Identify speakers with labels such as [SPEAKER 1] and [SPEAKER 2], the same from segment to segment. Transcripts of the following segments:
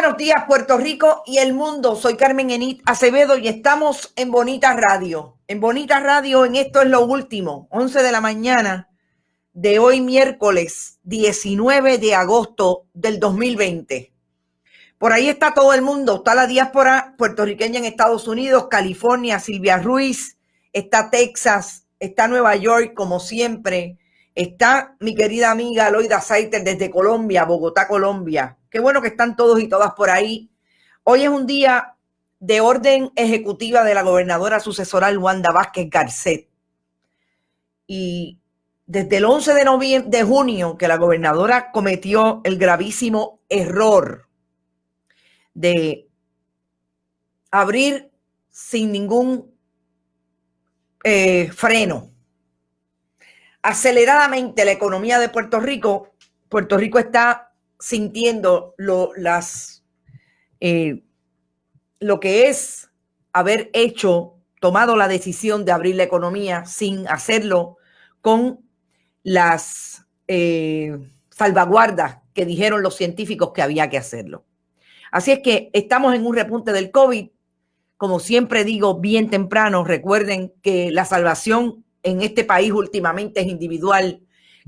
[SPEAKER 1] buenos días, Puerto Rico y el mundo. Soy Carmen Enit Acevedo y estamos en Bonita Radio. En Bonita Radio, en Esto es lo Último, 11 de la mañana de hoy, miércoles 19 de agosto del 2020. Por ahí está todo el mundo. Está la diáspora puertorriqueña en Estados Unidos, California, Silvia Ruiz. Está Texas, está Nueva York, como siempre. Está mi querida amiga Loida Saiter desde Colombia, Bogotá, Colombia. Qué bueno que están todos y todas por ahí. Hoy es un día de orden ejecutiva de la gobernadora sucesoral Wanda Vázquez Garcet. Y desde el 11 de junio que la gobernadora cometió el gravísimo error de abrir sin ningún freno aceleradamente la economía de Puerto Rico está sintiendo lo que es haber tomado la decisión de abrir la economía sin hacerlo con las salvaguardas que dijeron los científicos que había que hacerlo. Así es que estamos en un repunte del COVID. Como siempre digo, bien temprano, recuerden que la salvación en este país últimamente es individual,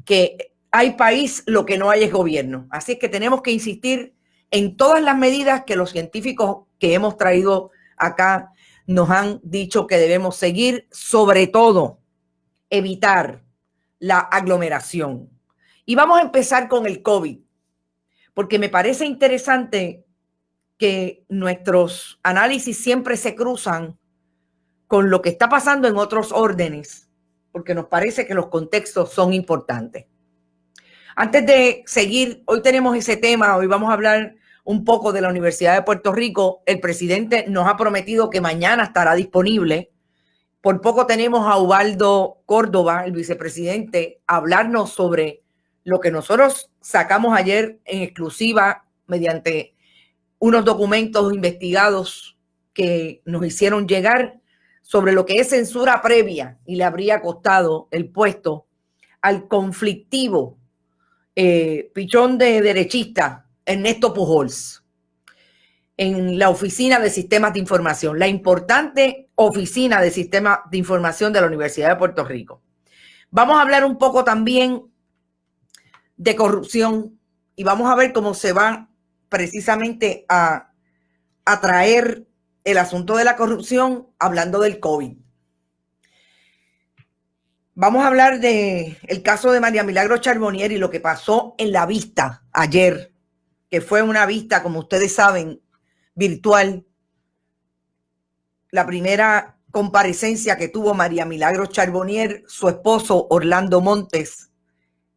[SPEAKER 1] que hay país, lo que no hay es gobierno. Así es que tenemos que insistir en todas las medidas que los científicos que hemos traído acá nos han dicho que debemos seguir, sobre todo evitar la aglomeración. Y vamos a empezar con el COVID, porque me parece interesante que nuestros análisis siempre se cruzan con lo que está pasando en otros órdenes, porque nos parece que los contextos son importantes. Antes de seguir, hoy tenemos ese tema, hoy vamos a hablar un poco de la Universidad de Puerto Rico. El presidente nos ha prometido que mañana estará disponible. Por poco tenemos a Ubaldo Córdoba, el vicepresidente, a hablarnos sobre lo que nosotros sacamos ayer en exclusiva mediante unos documentos investigados que nos hicieron llegar sobre lo que es censura previa y le habría costado el puesto al conflictivo pichón de derechista Ernesto Pujols en la Oficina de Sistemas de Información, la importante Oficina de Sistemas de Información de la Universidad de Puerto Rico. Vamos a hablar un poco también de corrupción y vamos a ver cómo se va precisamente a traer el asunto de la corrupción hablando del COVID. Vamos a hablar del caso de María Milagros Charbonnier y lo que pasó en la vista ayer, que fue una vista, como ustedes saben, virtual. La primera comparecencia que tuvo María Milagros Charbonnier, su esposo Orlando Montes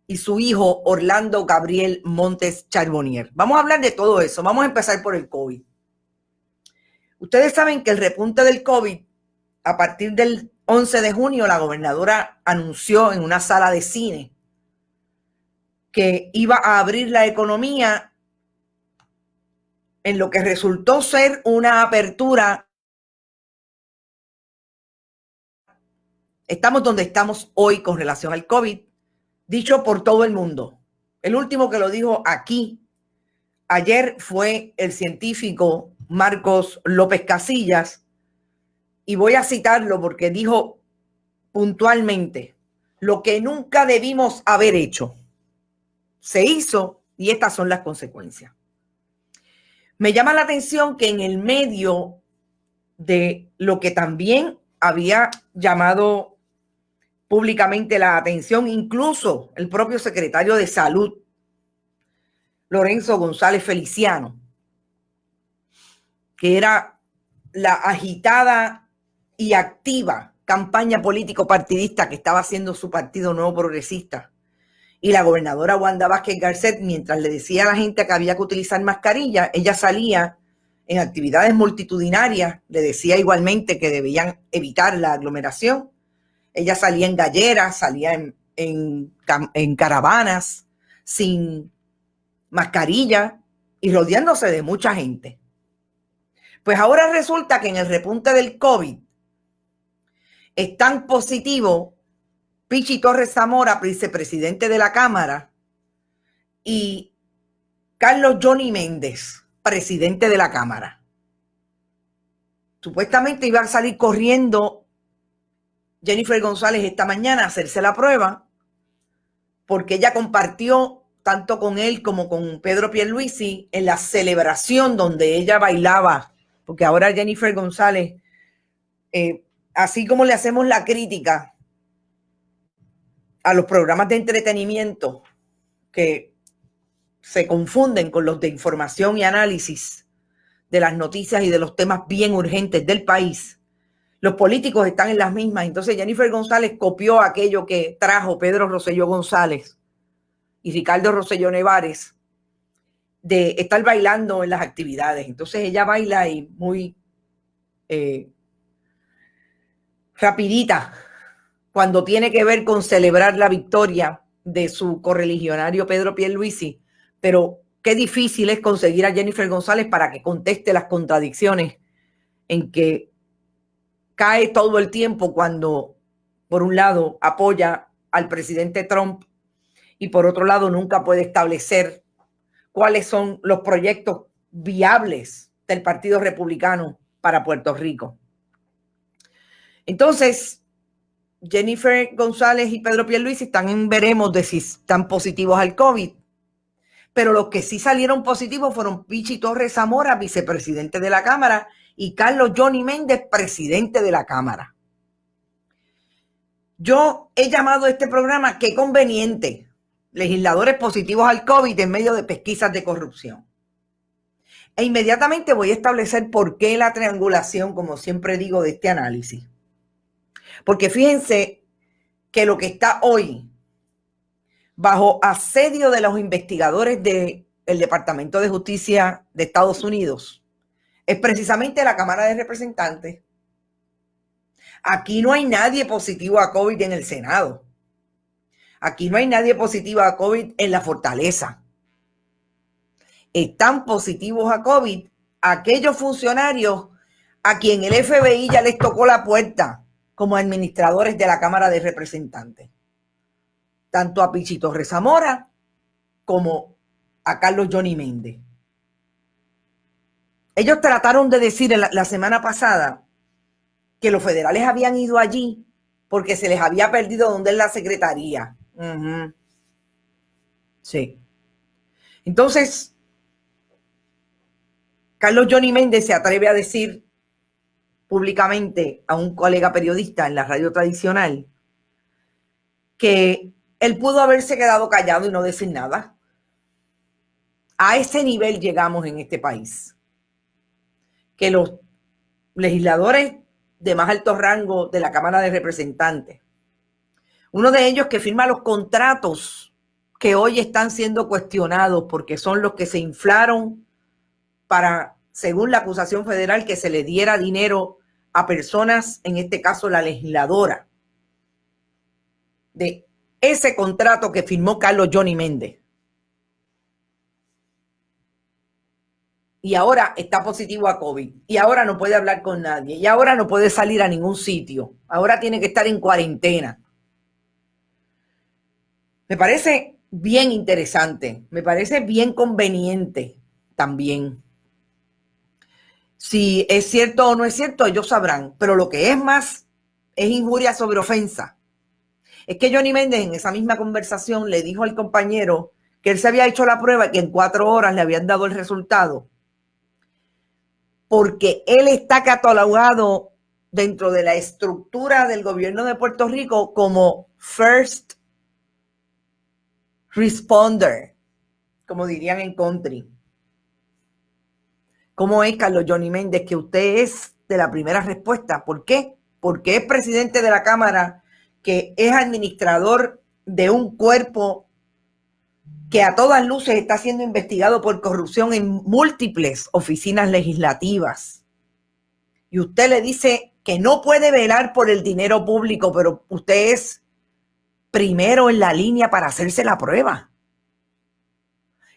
[SPEAKER 1] y su hijo Orlando Gabriel Montes Charbonnier. Vamos a hablar de todo eso. Vamos a empezar por el COVID. Ustedes saben que el repunte del COVID, a partir del 11 de junio, la gobernadora anunció en una sala de cine que iba a abrir la economía en lo que resultó ser una apertura. Estamos donde estamos hoy con relación al COVID, dicho por todo el mundo. El último que lo dijo aquí ayer fue el científico Marcos López Casillas, y voy a citarlo porque dijo puntualmente: lo que nunca debimos haber hecho se hizo y estas son las consecuencias. Me llama la atención que en el medio de lo que también había llamado públicamente la atención, incluso el propio secretario de Salud, Lorenzo González Feliciano, que era la agitada y activa campaña político-partidista que estaba haciendo su partido Nuevo Progresista, y la gobernadora Wanda Vázquez Garcet, mientras le decía a la gente que había que utilizar mascarilla, ella salía en actividades multitudinarias, le decía igualmente que debían evitar la aglomeración. Ella salía en galleras, salía en caravanas, sin mascarilla y rodeándose de mucha gente. Pues ahora resulta que en el repunte del COVID es tan positivo Pichi Torres Zamora, vicepresidente de la Cámara, y Carlos Johnny Méndez, presidente de la Cámara. Supuestamente iba a salir corriendo Jennifer González esta mañana a hacerse la prueba, porque ella compartió tanto con él como con Pedro Pierluisi en la celebración donde ella bailaba, porque ahora Jennifer González, así como le hacemos la crítica a los programas de entretenimiento que se confunden con los de información y análisis de las noticias y de los temas bien urgentes del país, los políticos están en las mismas. Entonces Jennifer González copió aquello que trajo Pedro Rosselló González y Ricardo Rosselló Nevares de estar bailando en las actividades. Entonces ella baila y muy rapidita cuando tiene que ver con celebrar la victoria de su correligionario Pedro Pierluisi, pero qué difícil es conseguir a Jennifer González para que conteste las contradicciones en que cae todo el tiempo cuando, por un lado, apoya al presidente Trump y por otro lado nunca puede establecer cuáles son los proyectos viables del Partido Republicano para Puerto Rico. Entonces, Jennifer González y Pedro Pierluisi están en veremos de si están positivos al COVID, pero los que sí salieron positivos fueron Pichi Torres Zamora, vicepresidente de la Cámara, y Carlos Johnny Méndez, presidente de la Cámara. Yo he llamado a este programa Qué conveniente, legisladores positivos al COVID en medio de pesquisas de corrupción. E inmediatamente voy a establecer por qué la triangulación, como siempre digo, de este análisis. Porque fíjense que lo que está hoy bajo asedio de los investigadores del Departamento de Justicia de Estados Unidos es precisamente la Cámara de Representantes. Aquí no hay nadie positivo a COVID en el Senado. Aquí no hay nadie positivo a COVID en la Fortaleza. Están positivos a COVID aquellos funcionarios a quien el FBI ya les tocó la puerta como administradores de la Cámara de Representantes. Tanto a Pichi Torres Zamora como a Carlos Johnny Méndez. Ellos trataron de decir la semana pasada que los federales habían ido allí porque se les había perdido donde es la secretaría. Sí. Entonces, Carlos Johnny Méndez se atreve a decir públicamente a un colega periodista en la radio tradicional que él pudo haberse quedado callado y no decir nada. A ese nivel llegamos en este país. Que los legisladores de más alto rango de la Cámara de Representantes, uno de ellos que firma los contratos que hoy están siendo cuestionados porque son los que se inflaron para, según la acusación federal, que se le diera dinero a personas, en este caso la legisladora, de ese contrato que firmó Carlos Johnny Méndez. Y ahora está positivo a COVID. Y ahora no puede hablar con nadie. Y ahora no puede salir a ningún sitio. Ahora tiene que estar en cuarentena. Me parece bien interesante. Me parece bien conveniente también. Si es cierto o no es cierto, ellos sabrán. Pero lo que es más es injuria sobre ofensa. Es que Johnny Méndez en esa misma conversación le dijo al compañero que él se había hecho la prueba y que en 4 horas le habían dado el resultado. Porque él está catalogado dentro de la estructura del gobierno de Puerto Rico como first responder, como dirían en country. ¿Cómo es, Carlos Johnny Méndez, que usted es de la primera respuesta? ¿Por qué? Porque es presidente de la Cámara, que es administrador de un cuerpo que a todas luces está siendo investigado por corrupción en múltiples oficinas legislativas. Y usted le dice que no puede velar por el dinero público, pero usted es primero en la línea para hacerse la prueba.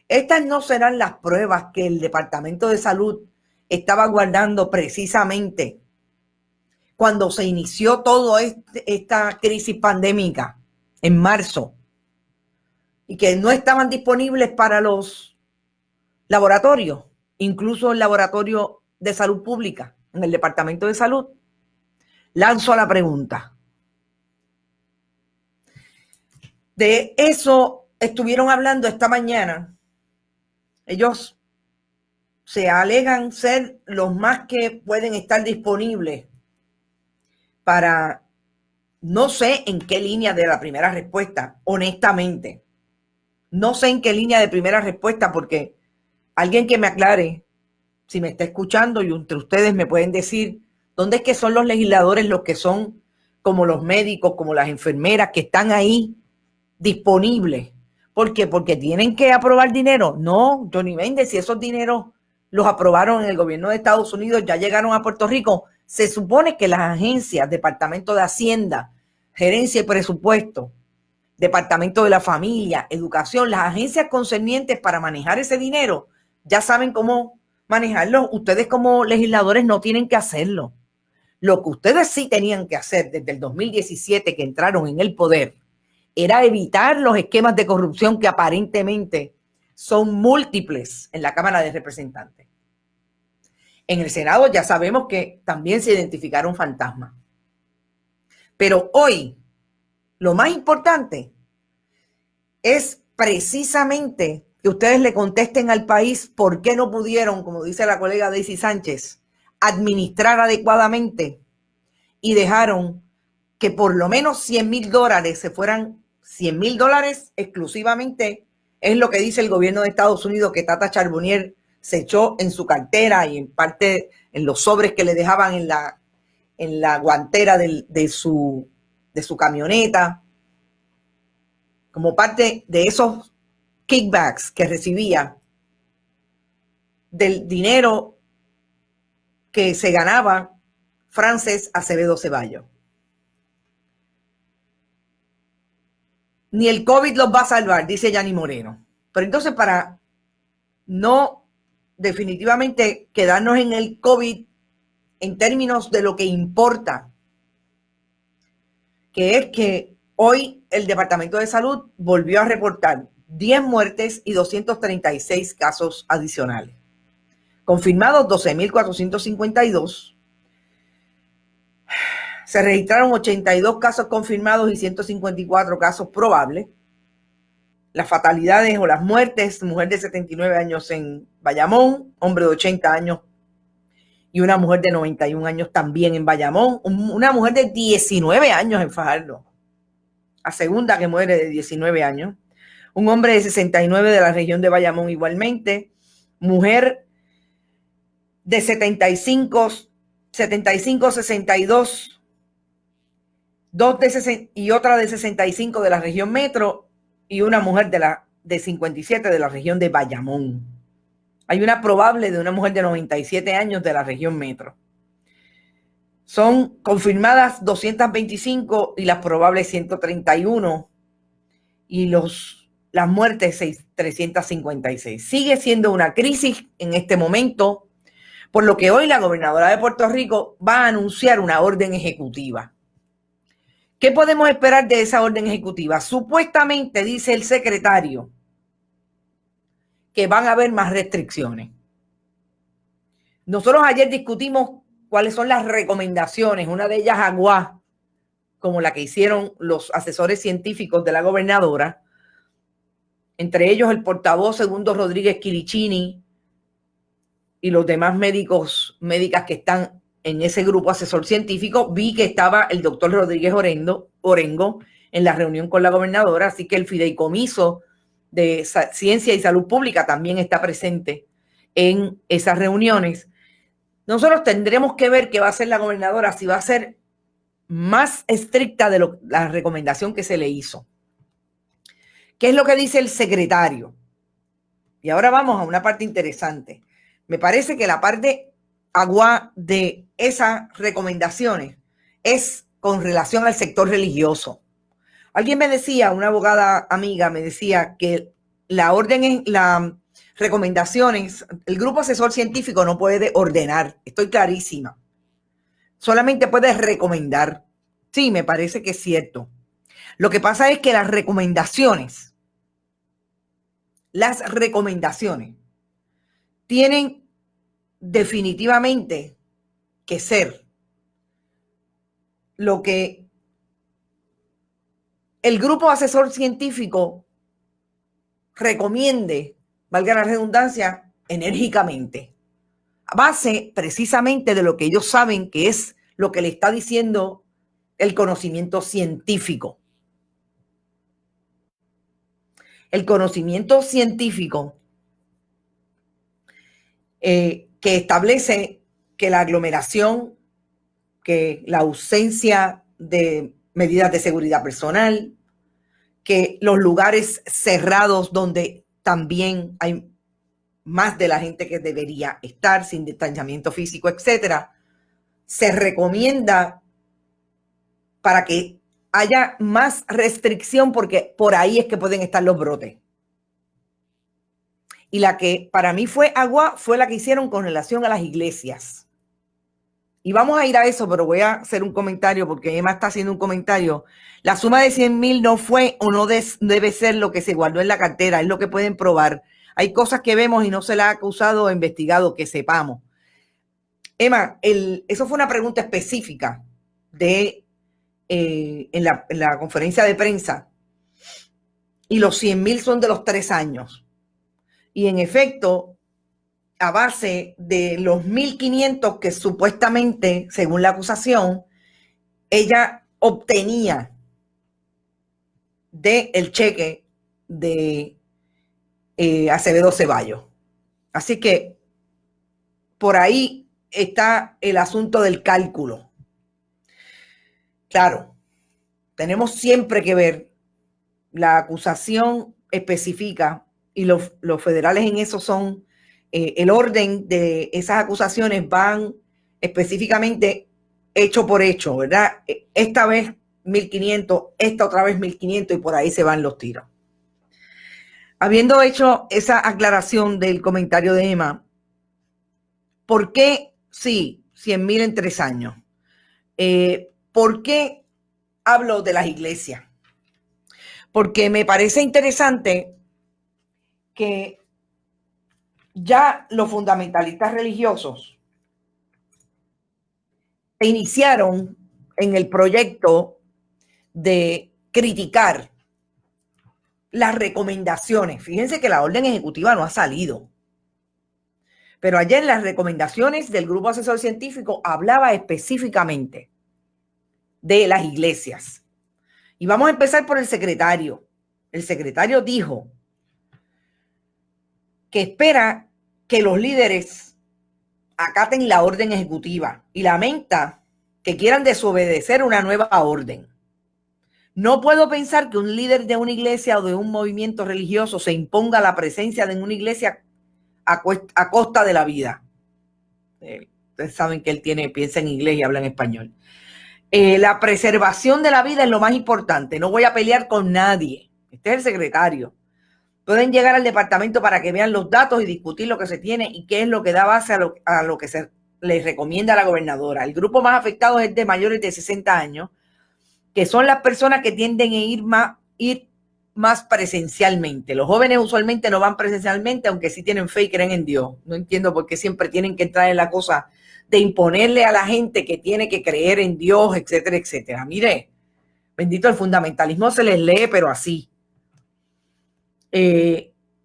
[SPEAKER 1] Estas no serán las pruebas que el Departamento de Salud estaba guardando precisamente cuando se inició toda esta crisis pandémica en marzo, y que no estaban disponibles para los laboratorios incluso el Laboratorio de Salud Pública, en el Departamento de Salud. Lanzo la pregunta. De eso estuvieron hablando esta mañana. Ellos se alegan ser los más que pueden estar disponibles para, no sé en qué línea de la primera respuesta, honestamente. No sé en qué línea de primera respuesta, porque alguien que me aclare, si me está escuchando y entre ustedes me pueden decir dónde es que son los legisladores, los que son como los médicos, como las enfermeras, que están ahí disponibles. ¿Por qué? Porque tienen que aprobar dinero. No, Johnny Méndez, si esos dineros los aprobaron en el gobierno de Estados Unidos, ya llegaron a Puerto Rico. Se supone que las agencias, Departamento de Hacienda, Gerencia y Presupuesto, Departamento de la Familia, Educación, las agencias concernientes para manejar ese dinero, ya saben cómo manejarlo. Ustedes como legisladores no tienen que hacerlo. Lo que ustedes sí tenían que hacer desde el 2017 que entraron en el poder era evitar los esquemas de corrupción que aparentemente son múltiples en la Cámara de Representantes. En el Senado ya sabemos que también se identificaron fantasmas. Pero hoy, lo más importante es precisamente que ustedes le contesten al país por qué no pudieron, como dice la colega Daisy Sánchez, administrar adecuadamente y dejaron que por lo menos $100,000 se fueran. $100,000 exclusivamente es lo que dice el gobierno de Estados Unidos que Tata Charbonnier se echó en su cartera y en parte en los sobres que le dejaban en la guantera de su camioneta, como parte de esos kickbacks que recibía del dinero que se ganaba Frances Acevedo Ceballos. Ni el COVID los va a salvar, dice Yanni Moreno. Pero entonces, para no definitivamente quedarnos en el COVID en términos de lo que importa, que es que hoy el Departamento de Salud volvió a reportar 10 muertes y 236 casos adicionales. Confirmados 12,452. Se registraron 82 casos confirmados y 154 casos probables. Las fatalidades o las muertes: mujer de 79 años en Bayamón, hombre de 80 años y una mujer de 91 años también en Bayamón, una mujer de 19 años en Fajardo, la segunda que muere de 19 años, un hombre de 69 de la región de Bayamón igualmente, mujer de 75, 62, y otra de 65 de la región metro y una mujer de 57 de la región de Bayamón. Hay una probable de una mujer de 97 años de la región metro. Son confirmadas 225 y las probables 131 y las muertes 356. Sigue siendo una crisis en este momento, por lo que hoy la gobernadora de Puerto Rico va a anunciar una orden ejecutiva. ¿Qué podemos esperar de esa orden ejecutiva? Supuestamente dice el secretario que van a haber más restricciones. Nosotros ayer discutimos cuáles son las recomendaciones, una de ellas aguá, como la que hicieron los asesores científicos de la gobernadora, entre ellos el portavoz Segundo Rodríguez Quirichini y los demás médicas que están en ese grupo asesor científico. Vi que estaba el doctor Rodríguez Orengo en la reunión con la gobernadora, así que el fideicomiso de Ciencia y Salud Pública también está presente en esas reuniones. Nosotros tendremos que ver qué va a hacer la gobernadora, si va a ser más estricta de la recomendación que se le hizo. ¿Qué es lo que dice el secretario? Y ahora vamos a una parte interesante. Me parece que la parte agua de esas recomendaciones es con relación al sector religioso. Alguien me decía, una abogada amiga me decía que las recomendaciones, el grupo asesor científico no puede ordenar. Estoy clarísima. Solamente puede recomendar. Sí, me parece que es cierto. Lo que pasa es que las recomendaciones tienen definitivamente que ser lo que el grupo asesor científico recomiende, valga la redundancia, enérgicamente, a base precisamente de lo que ellos saben que es lo que le está diciendo el conocimiento científico. El conocimiento científico que establece que la aglomeración, que la ausencia de medidas de seguridad personal, que los lugares cerrados donde también hay más de la gente que debería estar, sin distanciamiento físico, etcétera, se recomienda para que haya más restricción, porque por ahí es que pueden estar los brotes. Y la que para mí fue agua fue la que hicieron con relación a las iglesias. Y vamos a ir a eso, pero voy a hacer un comentario porque Emma está haciendo un comentario. La suma de 100,000 no fue o no debe ser lo que se guardó en la cartera, es lo que pueden probar. Hay cosas que vemos y no se la ha acusado o investigado, que sepamos. Emma, eso fue una pregunta específica de en la conferencia de prensa. Y los 100,000 son de los 3 años. Y en efecto, a base de los 1,500 que supuestamente, según la acusación, ella obtenía del cheque de Acevedo Ceballos. Así que por ahí está el asunto del cálculo. Claro, tenemos siempre que ver la acusación específica y los federales en eso son el orden de esas acusaciones van específicamente hecho por hecho, ¿verdad? Esta vez 1,500, esta otra vez 1,500 y por ahí se van los tiros. Habiendo hecho esa aclaración del comentario de Emma, ¿por qué sí, 100,000 en 3 años? ¿Por qué hablo de las iglesias? Porque me parece interesante que ya los fundamentalistas religiosos se iniciaron en el proyecto de criticar las recomendaciones. Fíjense que la orden ejecutiva no ha salido. Pero ayer en las recomendaciones del Grupo Asesor Científico hablaba específicamente de las iglesias. Y vamos a empezar por el secretario. El secretario dijo que espera que los líderes acaten la orden ejecutiva y lamenta que quieran desobedecer una nueva orden. No puedo pensar que un líder de una iglesia o de un movimiento religioso se imponga la presencia de una iglesia a costa de la vida. Ustedes saben que él piensa en inglés y habla en español. La preservación de la vida es lo más importante. No voy a pelear con nadie. Este es el secretario. Pueden llegar al departamento para que vean los datos y discutir lo que se tiene y qué es lo que da base a lo que se les recomienda a la gobernadora. El grupo más afectado es de mayores de 60 años, que son las personas que tienden a ir más presencialmente. Los jóvenes usualmente no van presencialmente, aunque sí tienen fe y creen en Dios. No entiendo por qué siempre tienen que entrar en la cosa de imponerle a la gente que tiene que creer en Dios, etcétera, etcétera. Mire, bendito el fundamentalismo se les lee, pero así.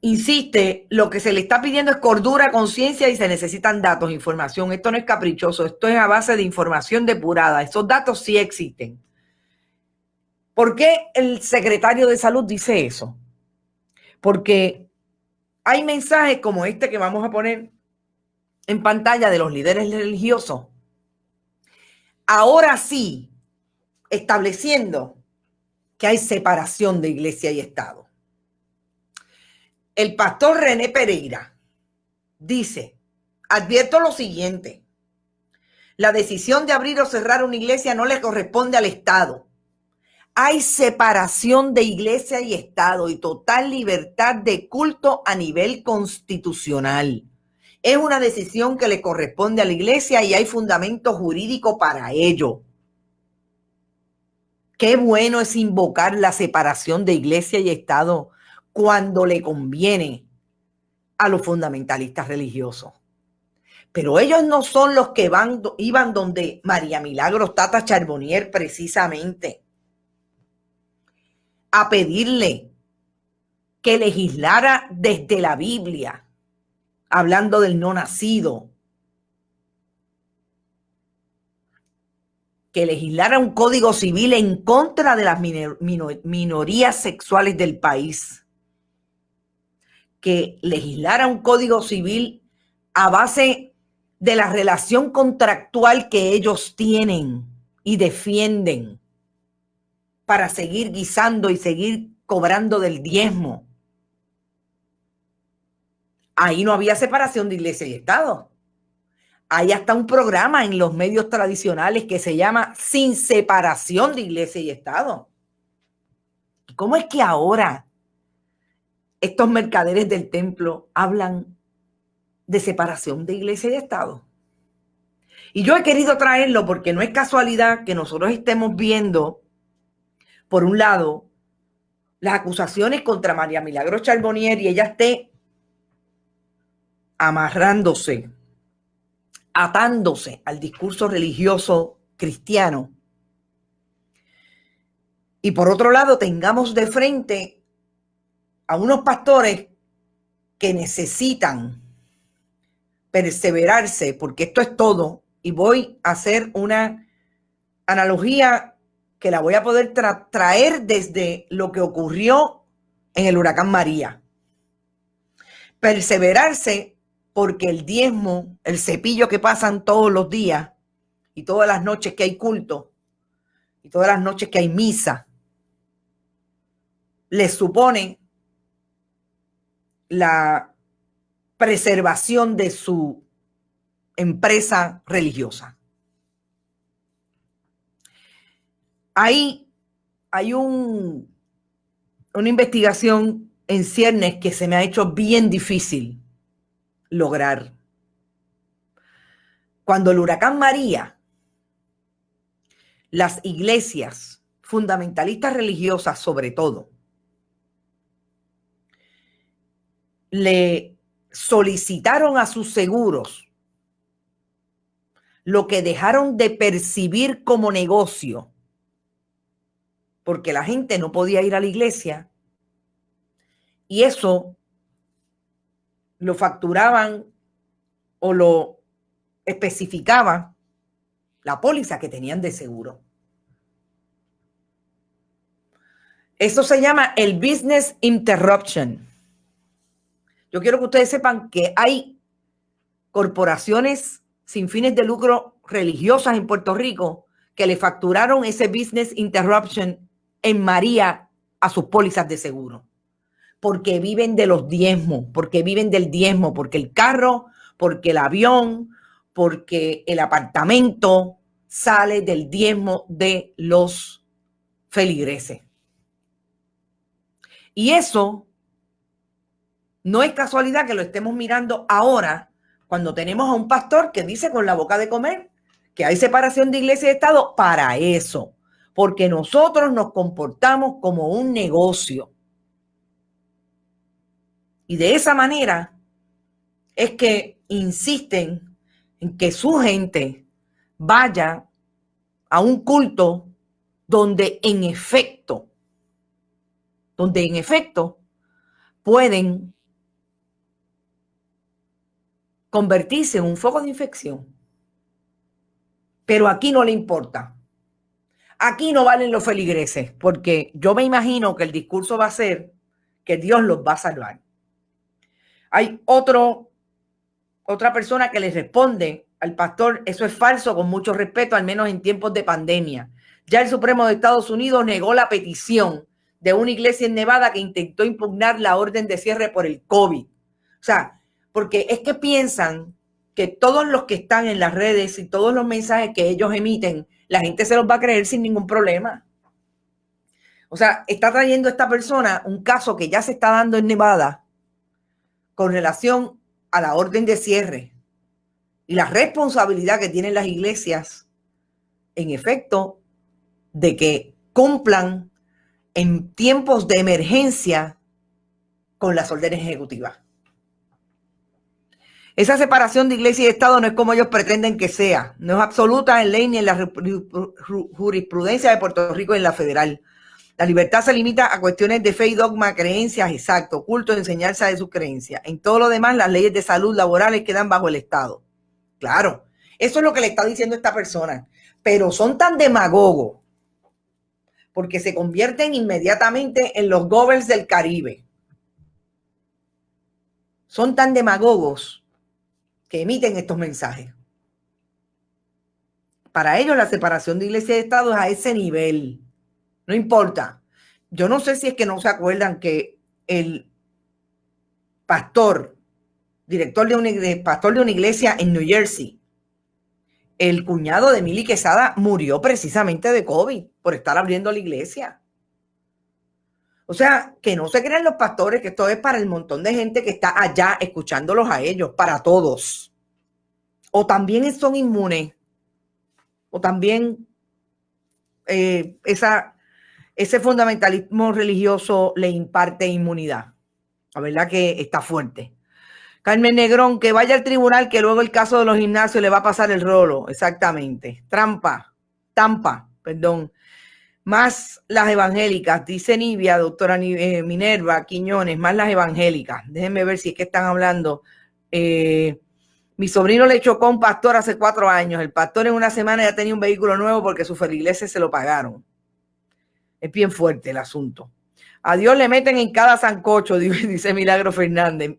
[SPEAKER 1] Insiste, lo que se le está pidiendo es cordura, conciencia y se necesitan datos, información. Esto no es caprichoso, esto es a base de información depurada. Esos datos sí existen. ¿Por qué el secretario de Salud dice eso? Porque hay mensajes como este que vamos a poner en pantalla de los líderes religiosos. Ahora sí, estableciendo que hay separación de iglesia y Estado. El pastor René Pereira dice, advierto lo siguiente, la decisión de abrir o cerrar una iglesia no le corresponde al Estado. Hay separación de iglesia y Estado y total libertad de culto a nivel constitucional. Es una decisión que le corresponde a la iglesia y hay fundamento jurídico para ello. Qué bueno es invocar la separación de iglesia y Estado cuando le conviene a los fundamentalistas religiosos. Pero ellos no son los que iban donde María Milagros Tata Charbonnier precisamente a pedirle que legislara desde la Biblia, hablando del no nacido, que legislara un código civil en contra de las minorías sexuales del país, que legislara un código civil a base de la relación contractual que ellos tienen y defienden para seguir guisando y seguir cobrando del diezmo. Ahí no había separación de iglesia y Estado. Hay hasta un programa en los medios tradicionales que se llama Sin separación de iglesia y Estado. ¿Cómo es que ahora estos mercaderes del templo hablan de separación de iglesia y Estado? Y yo he querido traerlo porque no es casualidad que nosotros estemos viendo, por un lado, las acusaciones contra María Milagros Charbonnier y ella esté amarrándose, atándose al discurso religioso cristiano. Y por otro lado, tengamos de frente a unos pastores que necesitan perseverarse, porque esto es todo. Y voy a hacer una analogía que la voy a poder traer desde lo que ocurrió en el huracán María. Perseverarse porque el diezmo, el cepillo que pasan todos los días y todas las noches que hay culto y todas las noches que hay misa, les supone la preservación de su empresa religiosa. Ahí hay una investigación en ciernes que se me ha hecho bien difícil lograr. Cuando el huracán María, las iglesias fundamentalistas religiosas sobre todo, le solicitaron a sus seguros lo que dejaron de percibir como negocio, porque la gente no podía ir a la iglesia, y eso lo facturaban o lo especificaba la póliza que tenían de seguro. Eso se llama el business interruption. Yo quiero que ustedes sepan que hay corporaciones sin fines de lucro religiosas en Puerto Rico que le facturaron ese business interruption en María a sus pólizas de seguro. Porque viven de los diezmos, porque viven del diezmo, porque el carro, porque el avión, porque el apartamento sale del diezmo de los feligreses. Y eso no es casualidad que lo estemos mirando ahora cuando tenemos a un pastor que dice con la boca de comer que hay separación de iglesia y Estado para eso, porque nosotros nos comportamos como un negocio. Y de esa manera es que insisten en que su gente vaya a un culto donde en efecto pueden convertirse en un foco de infección. Pero aquí no le importa. Aquí no valen los feligreses, porque yo me imagino que el discurso va a ser que Dios los va a salvar. Hay otra persona que le responde al pastor, eso es falso, con mucho respeto, al menos en tiempos de pandemia. Ya el Supremo de Estados Unidos negó la petición de una iglesia en Nevada que intentó impugnar la orden de cierre por el COVID. O sea, porque es que piensan que todos los que están en las redes y todos los mensajes que ellos emiten, la gente se los va a creer sin ningún problema. O sea, está trayendo esta persona un caso que ya se está dando en Nevada con relación a la orden de cierre y la responsabilidad que tienen las iglesias, en efecto, de que cumplan en tiempos de emergencia con las órdenes ejecutivas. Esa separación de iglesia y Estado no es como ellos pretenden que sea. No es absoluta en ley ni en la jurisprudencia de Puerto Rico y en la federal. La libertad se limita a cuestiones de fe y dogma, creencias, exacto, culto, enseñanza de sus creencias. En todo lo demás, las leyes de salud laborales quedan bajo el Estado. Claro, eso es lo que le está diciendo esta persona. Pero son tan demagogos porque se convierten inmediatamente en los governors del Caribe. Son tan demagogos que emiten estos mensajes. Para ellos la separación de iglesia y Estado es a ese nivel. No importa. Yo no sé si es que no se acuerdan que el pastor, director de una iglesia en New Jersey, el cuñado de Mili Quesada, murió precisamente de COVID por estar abriendo la iglesia. O sea, que no se crean los pastores que esto es para el montón de gente que está allá escuchándolos a ellos, para todos. O también son inmunes, o también ese fundamentalismo religioso le imparte inmunidad. La verdad que está fuerte. Carmen Negrón, que vaya al tribunal, que luego el caso de los gimnasios le va a pasar el rolo. Exactamente. Tampa, perdón. Más las evangélicas, dice Nivia, doctora Minerva Quiñones, más las evangélicas. Déjenme ver si es que están hablando. Mi sobrino le chocó a un pastor hace 4 años. El pastor en una semana ya tenía un vehículo nuevo porque sus feligreses se lo pagaron. Es bien fuerte el asunto. A Dios le meten en cada sancocho, dice Milagro Fernández.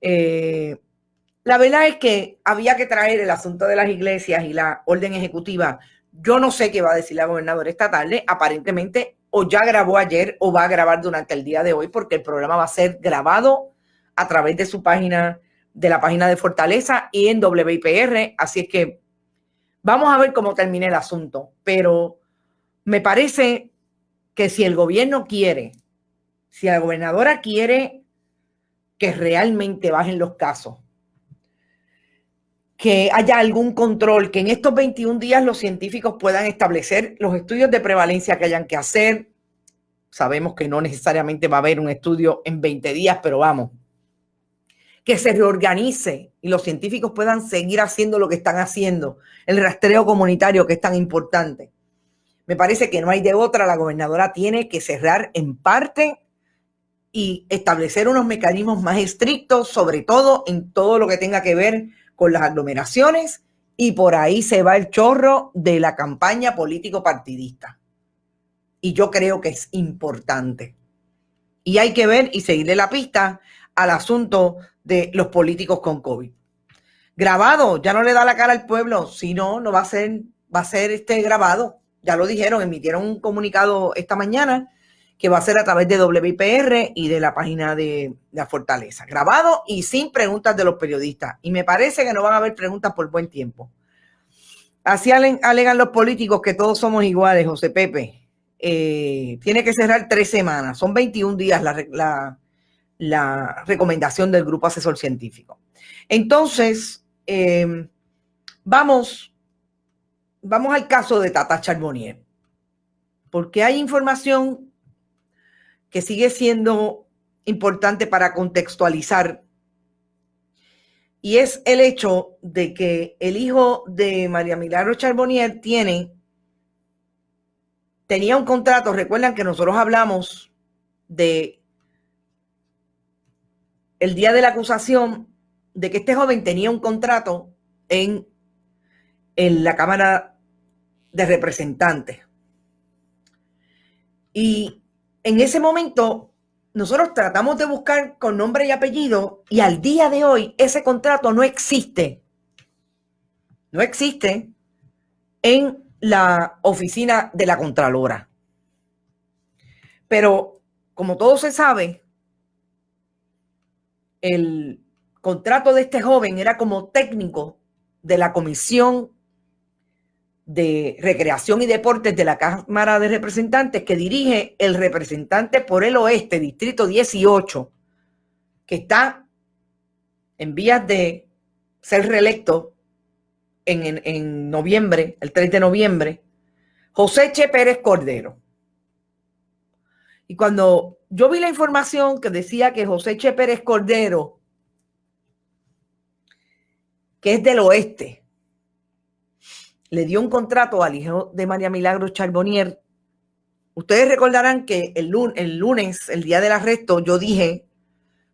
[SPEAKER 1] La verdad es que había que traer el asunto de las iglesias y la orden ejecutiva. Yo no sé qué va a decir la gobernadora esta tarde. Aparentemente o ya grabó ayer o va a grabar durante el día de hoy, porque el programa va a ser grabado a través de su página, de la página de Fortaleza y en WIPR. Así es que vamos a ver cómo termina el asunto. Pero me parece que si el gobierno quiere, si la gobernadora quiere que realmente bajen los casos, que haya algún control, que en estos 21 días los científicos puedan establecer los estudios de prevalencia que hayan que hacer. Sabemos que no necesariamente va a haber un estudio en 20 días, pero vamos, que se reorganice y los científicos puedan seguir haciendo lo que están haciendo, el rastreo comunitario que es tan importante. Me parece que no hay de otra. La gobernadora tiene que cerrar en parte y establecer unos mecanismos más estrictos, sobre todo en todo lo que tenga que ver con las aglomeraciones, y por ahí se va el chorro de la campaña político-partidista. Y yo creo que es importante. Y hay que ver y seguirle la pista al asunto de los políticos con COVID. Grabado, ya no le da la cara al pueblo, si no, no va a ser grabado. Ya lo dijeron, emitieron un comunicado esta mañana que va a ser a través de WIPR y de la página de la Fortaleza. Grabado y sin preguntas de los periodistas. Y me parece que no van a haber preguntas por buen tiempo. Así alegan los políticos que todos somos iguales, José Pepe. Tiene que cerrar 3 semanas. Son 21 días la recomendación del Grupo Asesor Científico. Entonces, vamos al caso de Tata Charbonnier. Porque hay información que sigue siendo importante para contextualizar, y es el hecho de que el hijo de María Milagro Charbonnier tenía un contrato. Recuerdan que nosotros hablamos de el día de la acusación de que este joven tenía un contrato en la Cámara de Representantes, y en ese momento nosotros tratamos de buscar con nombre y apellido, y al día de hoy ese contrato no existe. No existe en la oficina de la Contralora. Pero como todo se sabe, el contrato de este joven era como técnico de la Comisión de Recreación y Deportes de la Cámara de Representantes, que dirige el representante por el Oeste, Distrito 18, que está en vías de ser reelecto en noviembre, el 3 de noviembre, José Che Pérez Cordero. Y cuando yo vi la información que decía que José Che Pérez Cordero que es del oeste, le dio un contrato al hijo de María Milagros Charbonnier. Ustedes recordarán que el lunes, el día del arresto, yo dije,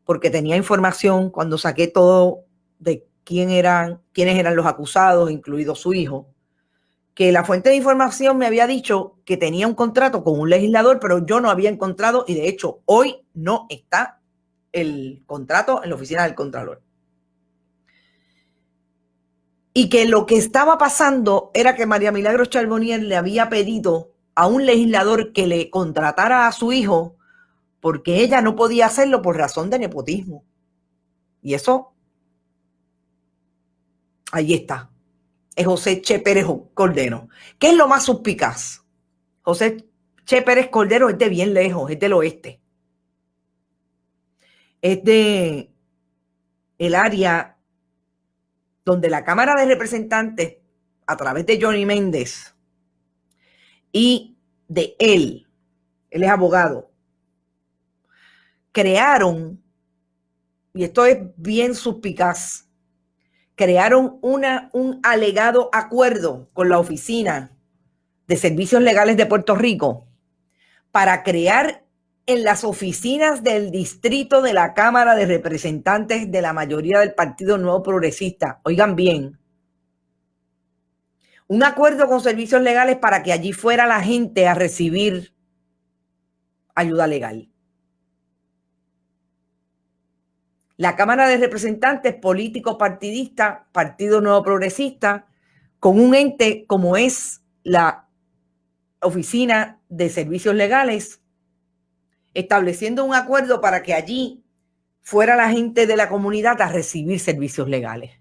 [SPEAKER 1] porque tenía información cuando saqué todo de quiénes eran los acusados, incluido su hijo, que la fuente de información me había dicho que tenía un contrato con un legislador, pero yo no había encontrado, y de hecho hoy no está el contrato en la oficina del Contralor. Y que lo que estaba pasando era que María Milagros Charbonnier le había pedido a un legislador que le contratara a su hijo porque ella no podía hacerlo por razón de nepotismo. Y eso, ahí está. Es José Che Pérez Cordero. ¿Qué es lo más suspicaz? José Che Pérez Cordero es de bien lejos, es del oeste. Es de el área donde la Cámara de Representantes, a través de Johnny Méndez y de él es abogado, crearon, y esto es bien suspicaz, crearon un alegado acuerdo con la Oficina de Servicios Legales de Puerto Rico para crear en las oficinas del distrito de la Cámara de Representantes de la mayoría del Partido Nuevo Progresista, oigan bien, un acuerdo con servicios legales para que allí fuera la gente a recibir ayuda legal. La Cámara de Representantes, político partidista, Partido Nuevo Progresista, con un ente como es la Oficina de Servicios Legales, estableciendo un acuerdo para que allí fuera la gente de la comunidad a recibir servicios legales.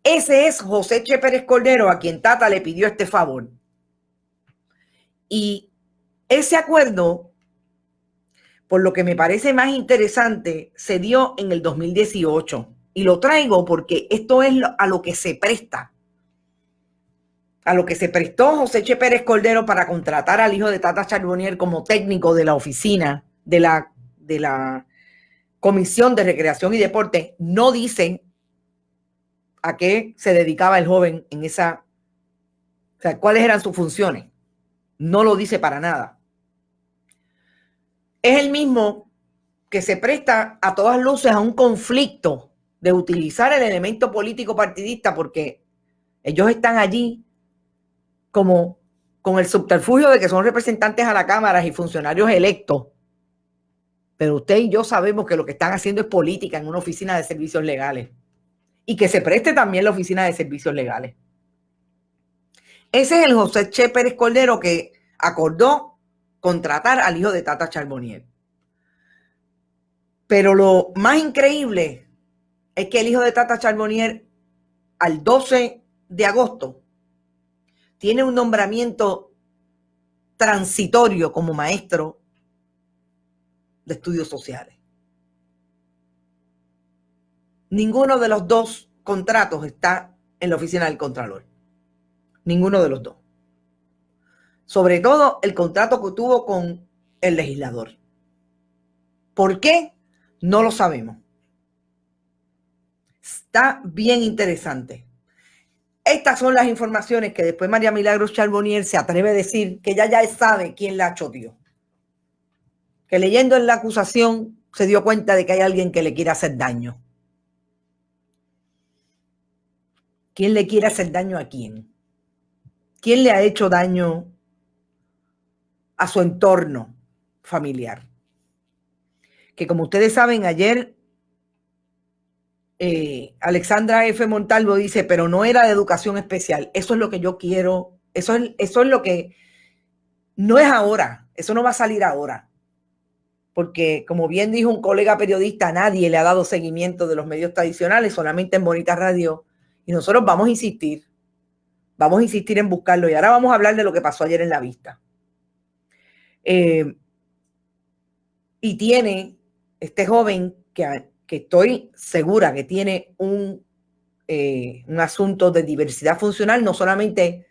[SPEAKER 1] Ese es José Che Pérez Cordero, a quien Tata le pidió este favor. Y ese acuerdo, por lo que me parece más interesante, se dio en el 2018. Y lo traigo porque esto es a lo que se presta. A lo que se prestó José Che Pérez Cordero para contratar al hijo de Tata Charbonnier como técnico de la oficina de la Comisión de Recreación y Deporte. No dice a qué se dedicaba el joven en esa, o sea, cuáles eran sus funciones. No lo dice para nada. Es el mismo que se presta a todas luces a un conflicto de utilizar el elemento político partidista porque ellos están allí como con el subterfugio de que son representantes a la Cámara y funcionarios electos. Pero usted y yo sabemos que lo que están haciendo es política en una oficina de servicios legales. Y que se preste también la oficina de servicios legales. Ese es el José Che Pérez Cordero que acordó contratar al hijo de Tata Charbonnier. Pero lo más increíble es que el hijo de Tata Charbonnier, al 12 de agosto, tiene un nombramiento transitorio como maestro de estudios sociales. Ninguno de los dos contratos está en la oficina del Contralor. Ninguno de los dos. Sobre todo el contrato que tuvo con el legislador. ¿Por qué? No lo sabemos. Está bien interesante. Estas son las informaciones que después María Milagros Charbonnier se atreve a decir que ella ya sabe quién la choteó. Que leyendo en la acusación se dio cuenta de que hay alguien que le quiere hacer daño. ¿Quién le quiere hacer daño a quién? ¿Quién le ha hecho daño a su entorno familiar? Que como ustedes saben, ayer Alexandra F. Montalvo dice, pero no era de educación especial. Eso es lo que yo quiero. Eso es lo que no es ahora. Eso no va a salir ahora. Porque, como bien dijo un colega periodista, nadie le ha dado seguimiento de los medios tradicionales, solamente en Bonita Radio. Y nosotros vamos a insistir en buscarlo. Y ahora vamos a hablar de lo que pasó ayer en la vista. Y tiene este joven que estoy segura que tiene un asunto de diversidad funcional, no solamente,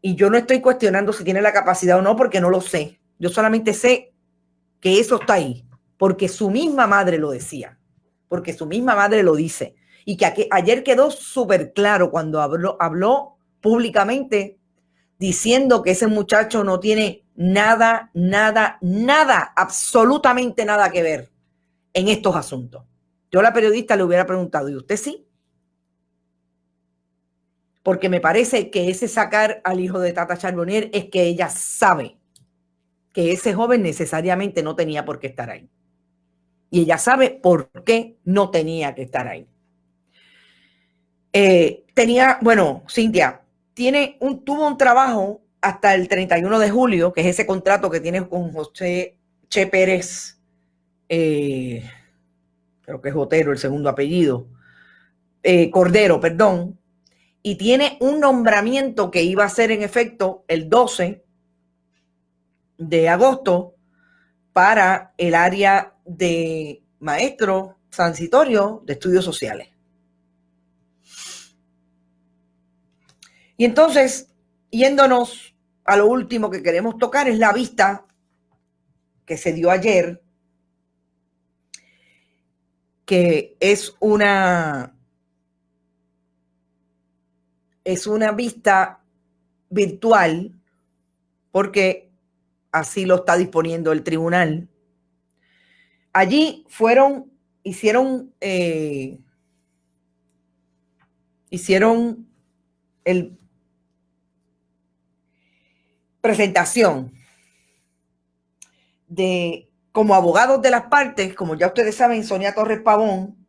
[SPEAKER 1] y yo no estoy cuestionando si tiene la capacidad o no, porque no lo sé. Yo solamente sé que eso está ahí, porque su misma madre lo decía, porque su misma madre lo dice. y que ayer quedó súper claro cuando habló públicamente diciendo que ese muchacho no tiene nada, absolutamente nada que ver en estos asuntos. Yo a la periodista le hubiera preguntado, ¿y usted sí? Porque me parece que ese sacar al hijo de Tata Charbonnier es que ella sabe que ese joven necesariamente no tenía por qué estar ahí. Y ella sabe por qué no tenía que estar ahí. Cintia, tuvo un trabajo hasta el 31 de julio, que es ese contrato que tiene con José Che Pérez, creo que es Otero el segundo apellido, Cordero, perdón, y tiene un nombramiento que iba a ser en efecto el 12 de agosto para el área de maestro transitorio de estudios sociales. Y entonces, yéndonos a lo último que queremos tocar, es la vista que se dio ayer, que es una vista virtual, porque así lo está disponiendo el tribunal. Allí hicieron presentación de como abogados de las partes, como ya ustedes saben, Sonia Torres Pavón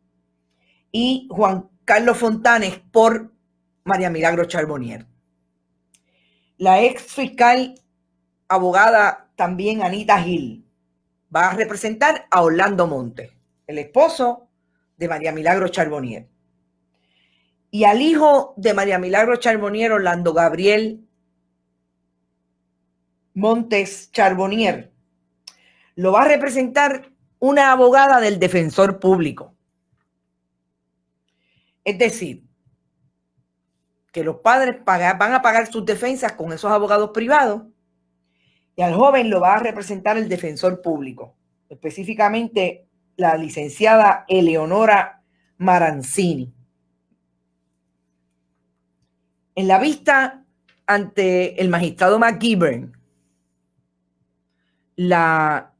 [SPEAKER 1] y Juan Carlos Fontanes por María Milagros Charbonnier. La ex fiscal abogada también Anita Gil va a representar a Orlando Montes, el esposo de María Milagros Charbonnier. Y al hijo de María Milagros Charbonnier, Orlando Gabriel Montes Charbonnier, lo va a representar una abogada del defensor público. Es decir, que los padres van a pagar sus defensas con esos abogados privados y al joven lo va a representar el defensor público, específicamente la licenciada Eleonora Maranzini. En la vista ante el magistrado McGivern, la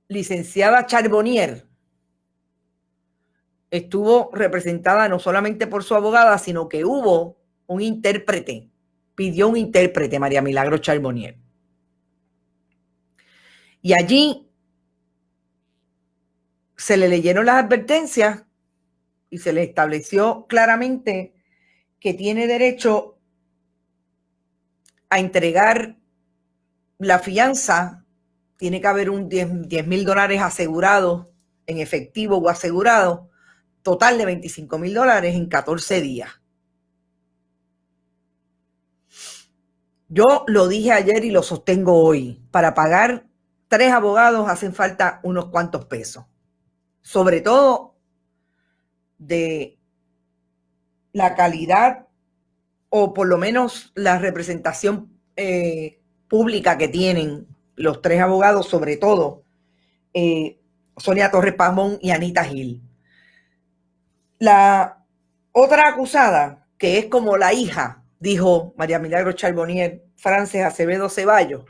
[SPEAKER 1] licenciada Charbonnier estuvo representada no solamente por su abogada, sino que hubo un intérprete, pidió un intérprete, María Milagros Charbonnier. Y allí se le leyeron las advertencias y se le estableció claramente que tiene derecho a entregar la fianza, tiene que haber un $10,000 asegurado en efectivo o asegurado, total de $25,000 en 14 días. Yo lo dije ayer y lo sostengo hoy. Para pagar 3 abogados hacen falta unos cuantos pesos. Sobre todo de la calidad o por lo menos la representación pública que tienen los 3 abogados, sobre todo Sonia Torres Pavón y Anita Gil. La otra acusada, que es como la hija, dijo María Milagros Charbonnier, Frances Acevedo Ceballos,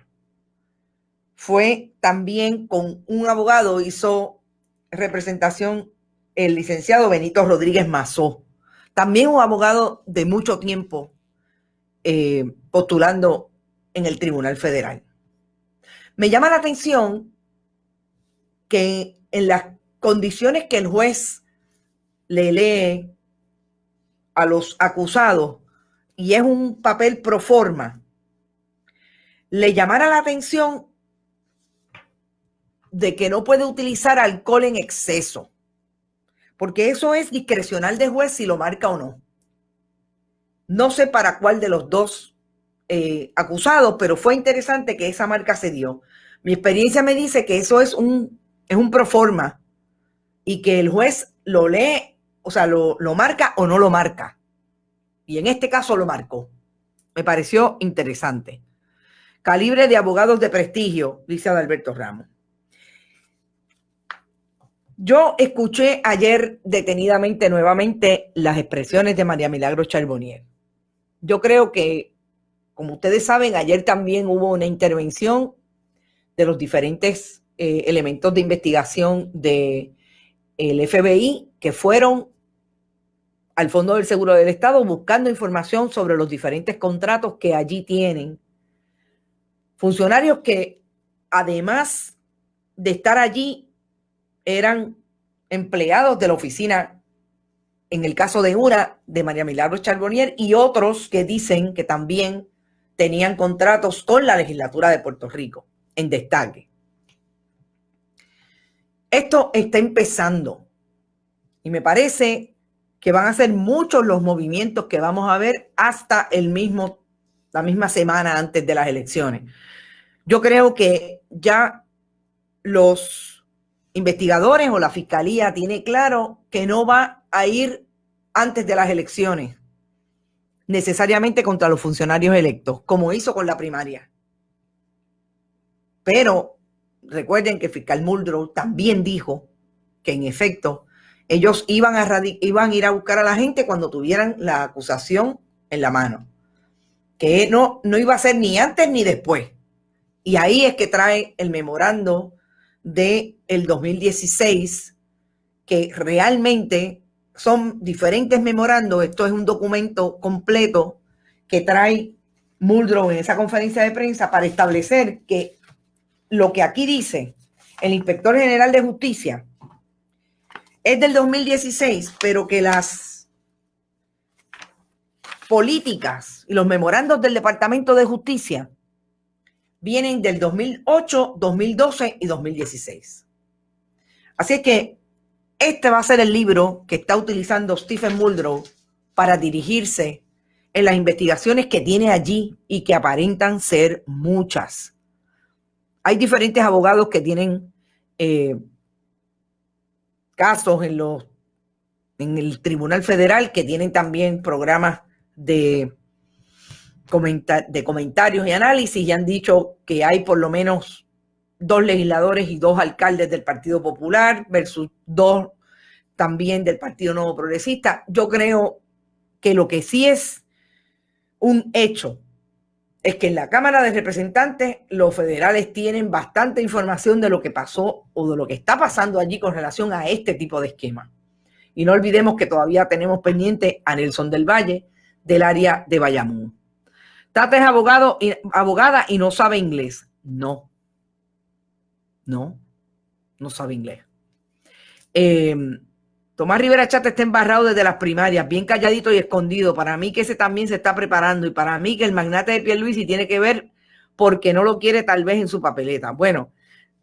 [SPEAKER 1] fue también con un abogado, hizo representación el licenciado Benito Rodríguez Mazó, también un abogado de mucho tiempo postulando en el Tribunal Federal. Me llama la atención que en las condiciones que el juez le lee a los acusados, y es un papel pro forma, le llamara la atención de que no puede utilizar alcohol en exceso, porque eso es discrecional de juez si lo marca o no. No sé para cuál de los dos acusados, pero fue interesante que esa marca se dio. Mi experiencia me dice que eso es un pro forma y que el juez lo lee, o sea, lo marca o no lo marca. Y en este caso lo marcó. Me pareció interesante. Calibre de abogados de prestigio, dice Adalberto Ramos. Yo escuché ayer detenidamente nuevamente las expresiones de María Milagros Charbonnier. Yo creo que, como ustedes saben, ayer también hubo una intervención de los diferentes elementos de investigación del FBI que fueron al Fondo del Seguro del Estado buscando información sobre los diferentes contratos que allí tienen. Funcionarios que, además de estar allí, eran empleados de la oficina, en el caso de una, de María Milagros Charbonnier, y otros que dicen que también tenían contratos con la legislatura de Puerto Rico, en destaque. Esto está empezando y me parece que van a ser muchos los movimientos que vamos a ver hasta la misma semana antes de las elecciones. Yo creo que ya los investigadores o la fiscalía tiene claro que no va a ir antes de las elecciones necesariamente contra los funcionarios electos, como hizo con la primaria. Pero recuerden que el fiscal Muldrow también dijo que en efecto ellos iban a ir a buscar a la gente cuando tuvieran la acusación en la mano, que no iba a ser ni antes ni después. Y ahí es que trae el memorando del 2016, que realmente son diferentes memorandos. Esto es un documento completo que trae Muldrow en esa conferencia de prensa para establecer que lo que aquí dice el Inspector General de Justicia es del 2016, pero que las políticas y los memorandos del Departamento de Justicia vienen del 2008, 2012 y 2016. Así es que este va a ser el libro que está utilizando Stephen Muldrow para dirigirse en las investigaciones que tiene allí y que aparentan ser muchas. Hay diferentes abogados que tienen casos en el Tribunal Federal, que tienen también programas de comentarios y análisis, y han dicho que hay por lo menos 2 legisladores y 2 alcaldes del Partido Popular versus 2 también del Partido Nuevo Progresista. Yo creo que lo que sí es un hecho es que en la Cámara de Representantes los federales tienen bastante información de lo que pasó o de lo que está pasando allí con relación a este tipo de esquema. Y no olvidemos que todavía tenemos pendiente a Nelson del Valle del área de Bayamón. Tata es abogada y no sabe inglés. No sabe inglés. Tomás Rivera Chatz está embarrado desde las primarias, bien calladito y escondido. Para mí que ese también se está preparando, y para mí que el magnate de Pierluisi tiene que ver porque no lo quiere tal vez en su papeleta. Bueno,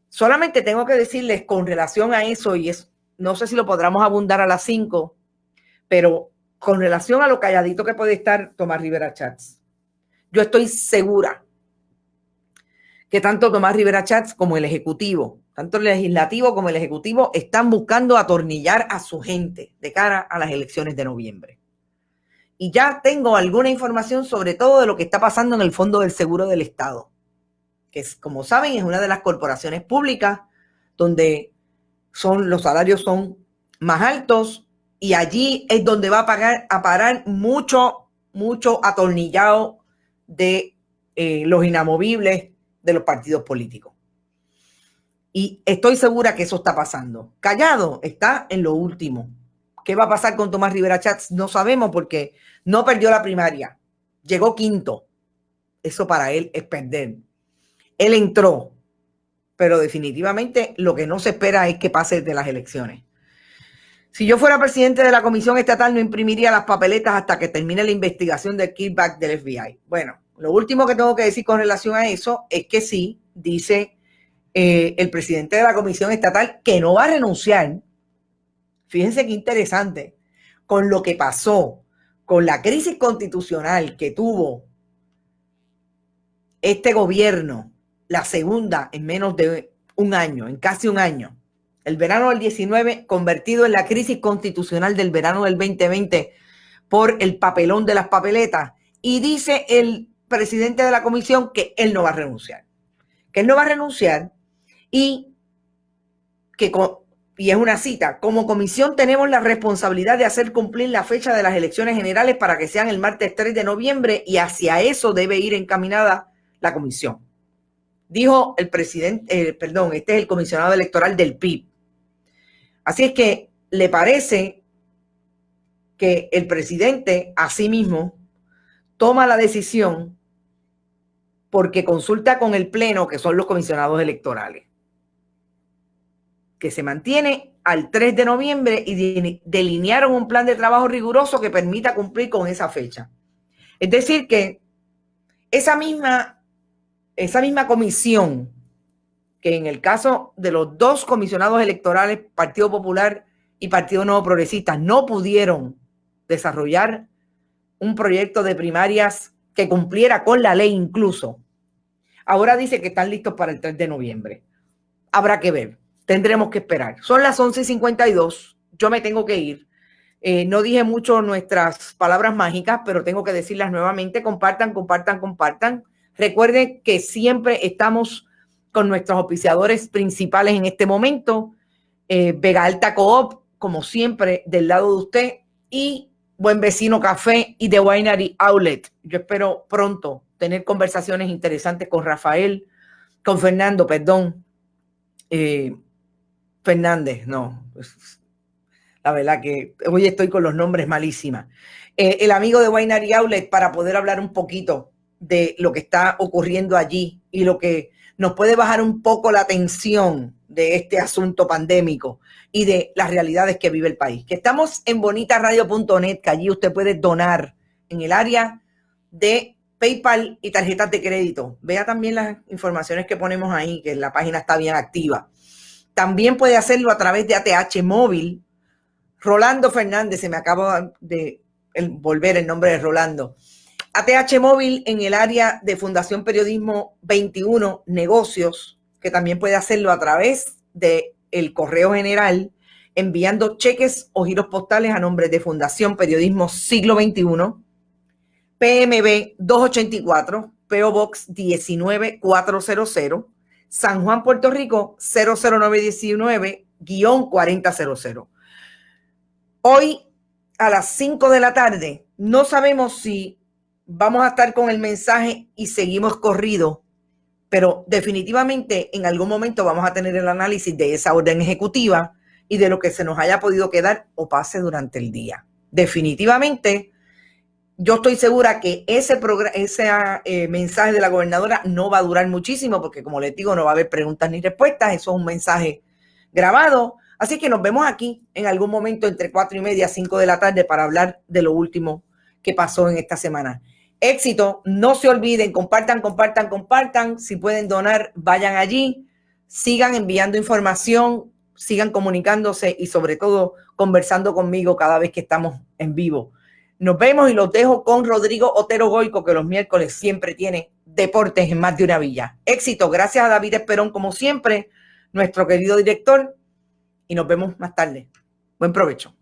[SPEAKER 1] solamente tengo que decirles con relación a eso, y no sé si lo podremos abundar a las 5, pero con relación a lo calladito que puede estar Tomás Rivera Chatz, yo estoy segura que tanto Tomás Rivera Chatz como el Ejecutivo, tanto el Legislativo como el Ejecutivo, están buscando atornillar a su gente de cara a las elecciones de noviembre. Y ya tengo alguna información sobre todo de lo que está pasando en el Fondo del Seguro del Estado, que como saben es una de las corporaciones públicas donde los salarios son más altos, y allí es donde va a parar mucho atornillado de los inamovibles de los partidos políticos. Y estoy segura que eso está pasando. Callado está en lo último. ¿Qué va a pasar con Tomás Rivera Chatz? No sabemos, porque no perdió la primaria. Llegó quinto. Eso para él es perder. Él entró, pero definitivamente lo que no se espera es que pase de las elecciones. Si yo fuera presidente de la Comisión Estatal, no imprimiría las papeletas hasta que termine la investigación del kickback del FBI. Bueno, lo último que tengo que decir con relación a eso es que sí, dice el presidente de la Comisión Estatal que no va a renunciar. Fíjense qué interesante, con lo que pasó, con la crisis constitucional que tuvo este gobierno, la segunda en menos de un año, en casi un año. El verano del 19 convertido en la crisis constitucional del verano del 2020 por el papelón de las papeletas. Y dice el presidente de la comisión que él no va a renunciar. Que él no va a renunciar y que y es una cita, como comisión tenemos la responsabilidad de hacer cumplir la fecha de las elecciones generales para que sean el martes 3 de noviembre y hacia eso debe ir encaminada la comisión. Dijo el presidente, este es el comisionado electoral del PIB. Así es que le parece que el presidente asimismo toma la decisión porque consulta con el pleno, que son los comisionados electorales, que se mantiene al 3 de noviembre y delinearon un plan de trabajo riguroso que permita cumplir con esa fecha. Es decir, que esa misma comisión, que en el caso de los dos comisionados electorales, Partido Popular y Partido Nuevo Progresista, no pudieron desarrollar un proyecto de primarias que cumpliera con la ley incluso, ahora dice que están listos para el 3 de noviembre. Habrá que ver. Tendremos que esperar. Son las 11:52. Yo me tengo que ir. No dije mucho nuestras palabras mágicas, pero tengo que decirlas nuevamente. Compartan, compartan, compartan. Recuerden que siempre estamos con nuestros auspiciadores principales en este momento. Vega Alta Coop, como siempre, del lado de usted. Y Buen Vecino Café y The Winery Outlet. Yo espero pronto tener conversaciones interesantes con Fernando, Fernández, no. La verdad que hoy estoy con los nombres malísimas. El amigo de Winery Outlet, para poder hablar un poquito de lo que está ocurriendo allí y lo que nos puede bajar un poco la tensión de este asunto pandémico y de las realidades que vive el país. Que estamos en bonitaradio.net, que allí usted puede donar en el área de PayPal y tarjetas de crédito. Vea también las informaciones que ponemos ahí, que la página está bien activa. También puede hacerlo a través de ATH Móvil. Rolando Fernández, se me acaba de volver el nombre de Rolando. ATH Móvil en el área de Fundación Periodismo 21 Negocios, que también puede hacerlo a través del correo general, enviando cheques o giros postales a nombre de Fundación Periodismo Siglo XXI, PMB 284, PO Box 19400, San Juan, Puerto Rico 00919-4000. Hoy a las 5 de la tarde, no sabemos si vamos a estar con el mensaje y seguimos corrido, pero definitivamente en algún momento vamos a tener el análisis de esa orden ejecutiva y de lo que se nos haya podido quedar o pase durante el día. Definitivamente, yo estoy segura que ese mensaje de la gobernadora no va a durar muchísimo porque, como les digo, no va a haber preguntas ni respuestas. Eso es un mensaje grabado. Así que nos vemos aquí en algún momento entre 4:30 y 5 de la tarde para hablar de lo último que pasó en esta semana. Éxito, no se olviden, compartan, compartan, compartan. Si pueden donar, vayan allí, sigan enviando información, sigan comunicándose y sobre todo conversando conmigo cada vez que estamos en vivo. Nos vemos y los dejo con Rodrigo Otero Goico, que los miércoles siempre tiene deportes en Más de una Villa. Éxito, gracias a David Esperón, como siempre, nuestro querido director, y nos vemos más tarde. Buen provecho.